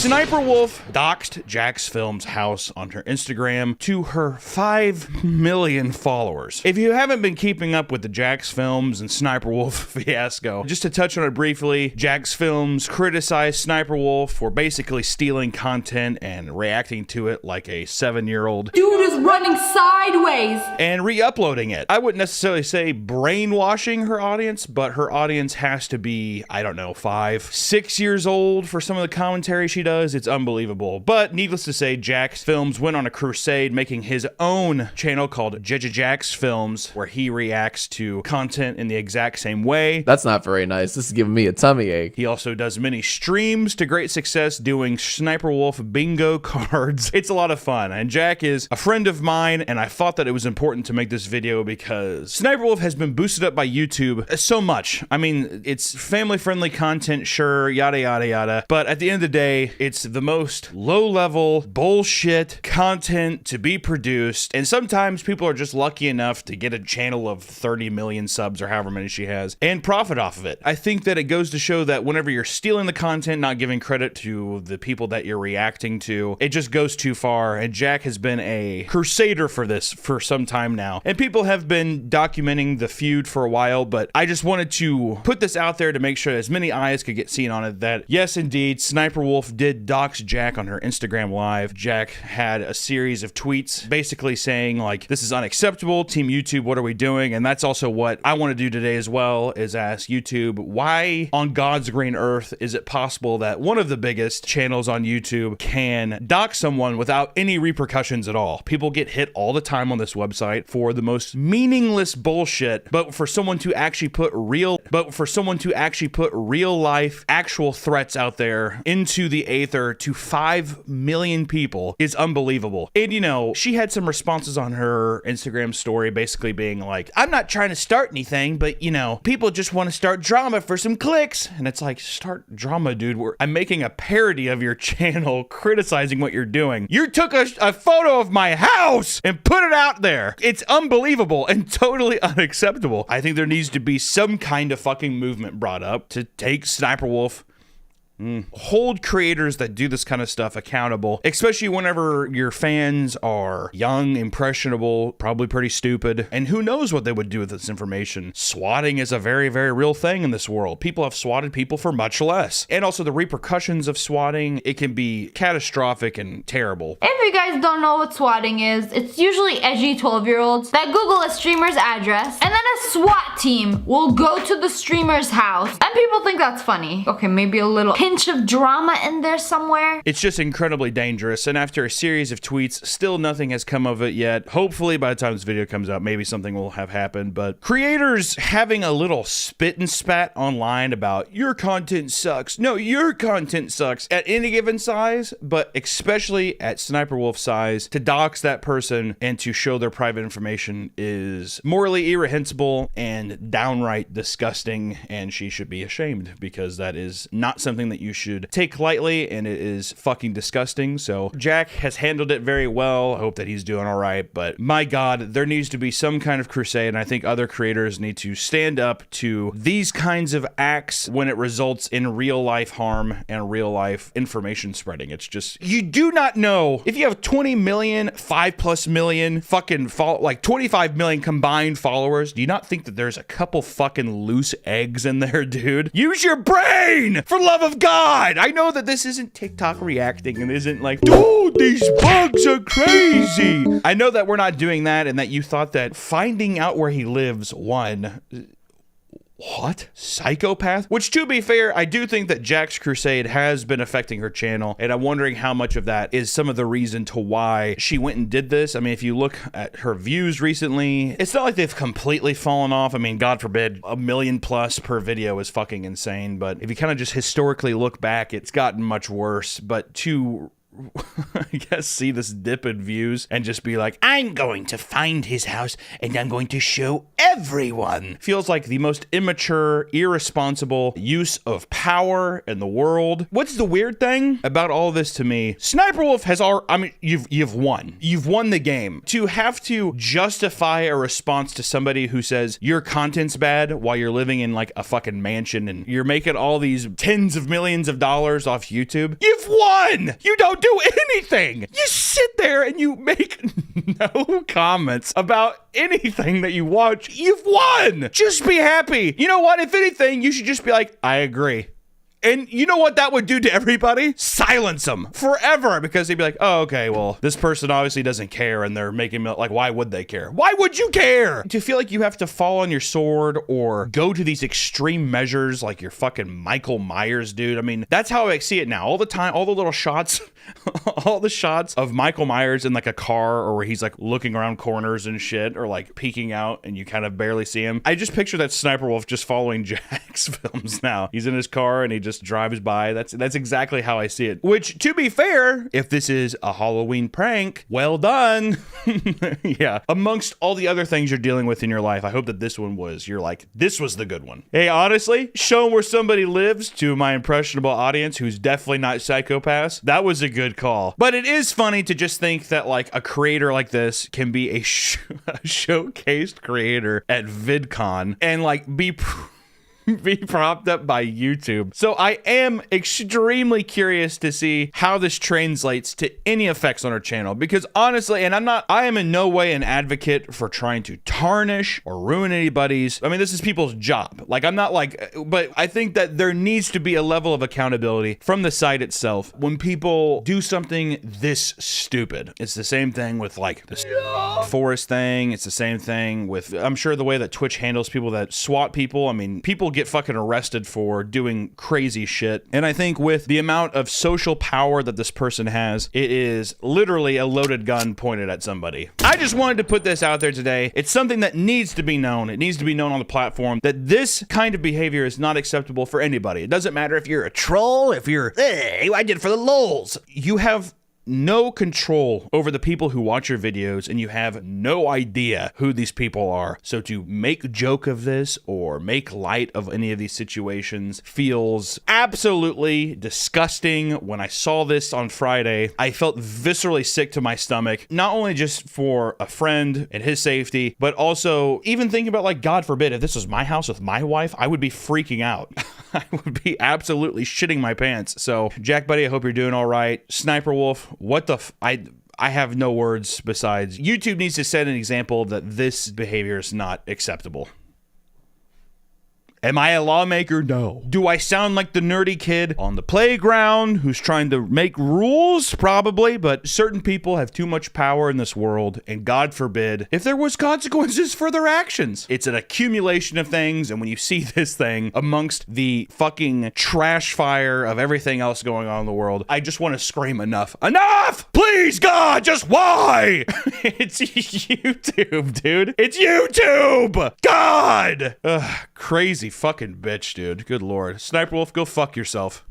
SSSniperWolf doxed Jack's Films house on her Instagram to her 5 million followers. If you haven't been keeping up with the Jack's Films and SSniperWolf fiasco, just to touch on it briefly, Jack's Films criticized SSniperWolf for basically stealing content and reacting to it like a 7-year-old. Dude is running sideways. And re-uploading it. I wouldn't necessarily say brainwashing her audience, but her audience has to be, I don't know, 5, 6 years old for some of the commentary she does. It's unbelievable. But needless to say, Jack's Films went on a crusade, making his own channel called Jack's Films, where he reacts to content in the exact same way. That's not very nice. This is giving me a tummy ache. He also does many streams to great success doing SSniperWolf bingo cards. It's a lot of fun, and Jack is a friend of mine, and I thought that it was important to make this video because SSniperWolf has been boosted up by YouTube so much. I mean, it's family-friendly content, sure, yada, yada, yada, but at the end of the day, it's the most low-level bullshit content to be produced, and sometimes people are just lucky enough to get a channel of 30 million subs or however many she has and profit off of it. I think that it goes to show that whenever you're stealing the content, not giving credit to the people that you're reacting to, it just goes too far, and Jack has been a crusader for this for some time now, and people have been documenting the feud for a while, but I just wanted to put this out there to make sure as many eyes could get seen on it that yes, indeed, SSniperWolf did dox Jack on her Instagram live. Jack had a series of tweets basically saying like, this is unacceptable, Team YouTube, what are we doing? And that's also what I want to do today as well, is ask YouTube, why on God's green earth is it possible that one of the biggest channels on YouTube can dox someone without any repercussions at all? People get hit all the time on this website for the most meaningless bullshit, but for someone to actually put real life actual threats out there into the aether to 5 million people is unbelievable. And you know, she had some responses on her Instagram story basically being like, I'm not trying to start anything, but you know, people just want to start drama for some clicks. And it's like, start drama, dude. I'm making a parody of your channel criticizing what you're doing. You took a photo of my house and put it out there. It's unbelievable and totally unacceptable. I think there needs to be some kind of fucking movement brought up to take SSniperWolf, hold creators that do this kind of stuff accountable, especially whenever your fans are young, impressionable, probably pretty stupid, and who knows what they would do with this information. Swatting is a very, very real thing in this world. People have swatted people for much less. And also the repercussions of swatting, it can be catastrophic and terrible. If you guys don't know what swatting is, it's usually edgy 12-year-olds that Google a streamer's address, and then a SWAT team will go to the streamer's house, and people think that's funny. Okay, maybe a little pinch of drama in there somewhere. It's just incredibly dangerous, and after a series of tweets, still nothing has come of it yet. Hopefully by the time this video comes out, maybe something will have happened, but creators having a little spit and spat online about your content sucks. No, your content sucks at any given size, but especially at SSniperWolf size, to dox that person and to show their private information is morally irreprehensible and downright disgusting, and she should be ashamed because that is not something that you should take lightly, and it is fucking disgusting. So Jack has handled it very well. I hope that he's doing all right, but my God, there needs to be some kind of crusade, and I think other creators need to stand up to these kinds of acts when it results in real life harm and real life information spreading. It's just, you do not know if you have 20 million, 5+ million fucking like 25 million combined followers. Do you not think that there's a couple fucking loose eggs in there, dude? Use your brain, for love of God. I know that this isn't TikTok reacting and isn't like, dude, these bugs are crazy. I know that we're not doing that, and that you thought that finding out where he lives, what? Psychopath? Which, to be fair, I do think that Jack's crusade has been affecting her channel, and I'm wondering how much of that is some of the reason to why she went and did this. I mean, if you look at her views recently, it's not like they've completely fallen off. I mean, God forbid, 1 million+ per video is fucking insane, but if you kind of just historically look back, it's gotten much worse. But to I guess, see this dip in views and just be like, I'm going to find his house and I'm going to show everyone. Feels like the most immature, irresponsible use of power in the world. What's the weird thing about all this to me? SniperWolf has you've won. You've won the game. To have to justify a response to somebody who says your content's bad while you're living in like a fucking mansion and you're making all these tens of millions of dollars off YouTube, you've won! You don't do anything! You sit there and you make no comments about anything that you watch. You've won! Just be happy. You know what? If anything, you should just be like, I agree. And you know what that would do to everybody? Silence them forever, because they'd be like, oh, okay, well, this person obviously doesn't care and they're making me, like, why would they care? Why would you care? To feel like you have to fall on your sword or go to these extreme measures like you're fucking Michael Myers, dude. I mean, that's how I see it now. All the time, all the little shots, all the shots of Michael Myers in like a car or where he's like looking around corners and shit or like peeking out and you kind of barely see him. I just picture that SniperWolf just following Jack's films now. He's in his car and he just drives by. That's exactly how I see it. Which, to be fair, if this is a Halloween prank, well done. Yeah. Amongst all the other things you're dealing with in your life, I hope that this one was, you're like, this was the good one. Hey, honestly, showing where somebody lives to my impressionable audience who's definitely not psychopaths, that was a good call. But it is funny to just think that like a creator like this can be a showcased creator at VidCon and like be propped up by YouTube. So I am extremely curious to see how this translates to any effects on our channel, because honestly, and I am in no way an advocate for trying to tarnish or ruin anybody's, I mean, this is people's job. Like, I'm not like, but I think that there needs to be a level of accountability from the site itself when people do something this stupid. It's the same thing with like this forest thing. It's the same thing with, I'm sure, the way that Twitch handles people that SWAT people. I mean, people get fucking arrested for doing crazy shit. And I think with the amount of social power that this person has, it is literally a loaded gun pointed at somebody. I just wanted to put this out there today. It's something that needs to be known. It needs to be known on the platform that this kind of behavior is not acceptable for anybody. It doesn't matter if you're a troll, if you're, hey, I did it for the lols. You have no control over the people who watch your videos, and you have no idea who these people are. So to make a joke of this or make light of any of these situations feels absolutely disgusting. When I saw this on Friday, I felt viscerally sick to my stomach, not only just for a friend and his safety, but also even thinking about, like, God forbid, if this was my house with my wife, I would be freaking out. I would be absolutely shitting my pants. So, Jack, buddy, I hope you're doing all right. SniperWolf, what the I have no words besides YouTube needs to set an example that this behavior is not acceptable. Am I a lawmaker? No. Do I sound like the nerdy kid on the playground who's trying to make rules? Probably, but certain people have too much power in this world, and God forbid if there was consequences for their actions. It's an accumulation of things, and when you see this thing amongst the fucking trash fire of everything else going on in the world, I just want to scream enough. Enough! Please, God, just why? It's YouTube, dude. It's YouTube! God! Ugh, crazy fucking bitch, dude. Good lord. SniperWolf, go fuck yourself.